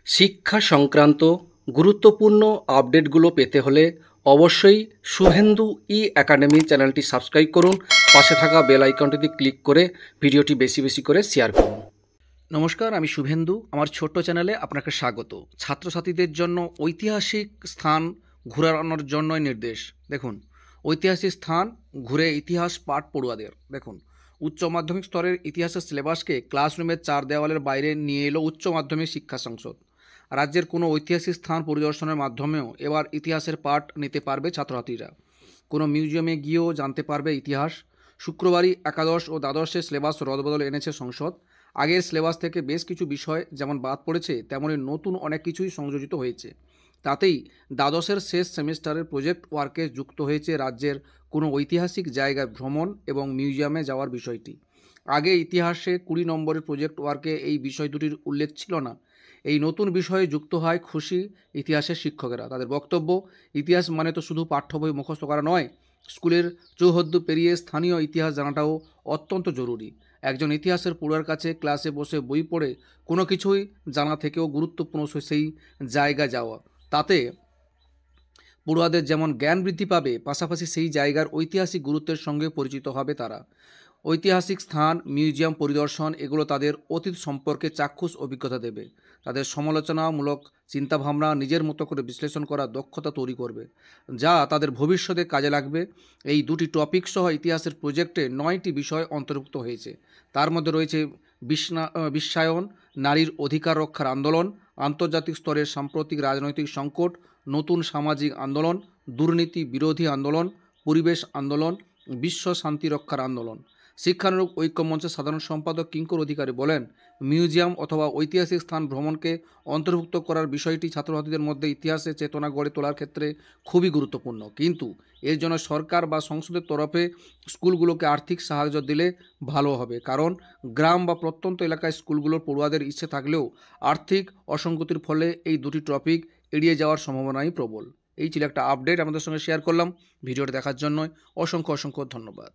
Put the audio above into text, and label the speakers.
Speaker 1: শিক্ষা সংক্রান্ত গুরুত্বপূর্ণ আপডেটগুলো পেতে হলে অবশ্যই শুভেন্দু একাডেমি চ্যানেলটি সাবস্ক্রাইব করুন। পাশে থাকা বেল আইকনটিতে ক্লিক করে ভিডিওটি বেশি বেশি করে শেয়ার করুন। নমস্কার, আমি শুভেন্দু। আমার ছোট্ট চ্যানেলে আপনাকে স্বাগত। ছাত্রছাত্রীদের জন্য ঐতিহাসিক স্থান ঘোরানোর জন্যই নির্দেশ। দেখুন, ঐতিহাসিক স্থান ঘুরে ইতিহাস পাঠ পড়ুয়াদের। দেখুন, উচ্চ মাধ্যমিক স্তরের ইতিহাসের সিলেবাসকে ক্লাসরুমের চার দেওয়ালের বাইরে নিয়ে এলো উচ্চ মাধ্যমিক শিক্ষা সংসদ। রাজ্যের কোনো ঐতিহাসিক স্থান পরিদর্শনের মাধ্যমেও এবার ইতিহাসের পাঠ নিতে পারবে ছাত্রছাত্রীরা। কোনো মিউজিয়ামে গিয়েও জানতে পারবে ইতিহাস। শুক্রবারই একাদশ ও দ্বাদশের সিলেবাস রদবদল এনেছে সংসদ। আগের সিলেবাস থেকে বেশ কিছু বিষয় যেমন বাদ পড়েছে, তেমনই নতুন অনেক কিছুই সংযোজিত হয়েছে। তাতেই দ্বাদশের শেষ সেমিস্টারের প্রজেক্ট ওয়ার্কে যুক্ত হয়েছে রাজ্যের কোনো ঐতিহাসিক জায়গায় ভ্রমণ এবং মিউজিয়ামে যাওয়ার বিষয়টি। আগে ইতিহাসে 20 নম্বরের প্রজেক্ট ওয়ার্কে এই বিষয় দুটির উল্লেখ ছিল না। এই নতুন বিষয়ে যুক্ত হয় খুশি ইতিহাসের শিক্ষকেরা। তাদের বক্তব্য, ইতিহাস মানে তো শুধু পাঠ্য বই মুখস্থ করা নয়, স্কুলের চৌহদ্দু পেরিয়ে স্থানীয় ইতিহাস জানাটাও অত্যন্ত জরুরি। একজন ইতিহাসের পড়ুয়ার কাছে ক্লাসে বসে বই পড়ে কোনো কিছুই জানা থেকেও গুরুত্বপূর্ণ সেই জায়গায় যাওয়া। তাতে পড়ুয়াদের যেমন জ্ঞান বৃদ্ধি পাবে, পাশাপাশি সেই জায়গার ঐতিহাসিক গুরুত্বের সঙ্গে পরিচিত হবে তারা। ঐতিহাসিক স্থান, মিউজিয়াম পরিদর্শন এগুলো তাদের অতীত সম্পর্কে চাক্ষুষ অভিজ্ঞতা দেবে। তাদের সমালোচনামূলক চিন্তাভাবনা, নিজের মতো করে বিশ্লেষণ করার দক্ষতা তৈরি করবে, যা তাদের ভবিষ্যতে কাজে লাগবে। এই দুটি টপিক সহ ইতিহাসের প্রজেক্টে 9টি বিষয় অন্তর্ভুক্ত হয়েছে। তার মধ্যে রয়েছে বিশ্বায়ন, নারীর অধিকার রক্ষার আন্দোলন, আন্তর্জাতিক স্তরের সাম্প্রতিক রাজনৈতিক সংকট, নতুন সামাজিক আন্দোলন, দুর্নীতি বিরোধী আন্দোলন, পরিবেশ আন্দোলন, বিশ্ব শান্তি রক্ষার আন্দোলন। শিক্ষানুরূপ ঐক্যমঞ্চের সাধারণ সম্পাদক কিঙ্কর অধিকারী বলেন, মিউজিয়াম অথবা ঐতিহাসিক স্থান ভ্রমণকে অন্তর্ভুক্ত করার বিষয়টি ছাত্রছাত্রীদের মধ্যে ইতিহাসের চেতনা গড়ে তোলার ক্ষেত্রে খুবই গুরুত্বপূর্ণ। কিন্তু এর জন্য সরকার বা সংসদের তরফে স্কুলগুলোকে আর্থিক সাহায্য দিলে ভালো হবে। কারণ গ্রাম বা প্রত্যন্ত এলাকায় স্কুলগুলোর পড়ুয়াদের ইচ্ছে থাকলেও আর্থিক অসঙ্গতির ফলে এই দুটি টপিক এড়িয়ে যাওয়ার সম্ভাবনাই প্রবল। এই ছিল একটা আপডেট, আমাদের সঙ্গে শেয়ার করলাম। ভিডিওটা দেখার জন্য অসংখ্য অসংখ্য ধন্যবাদ।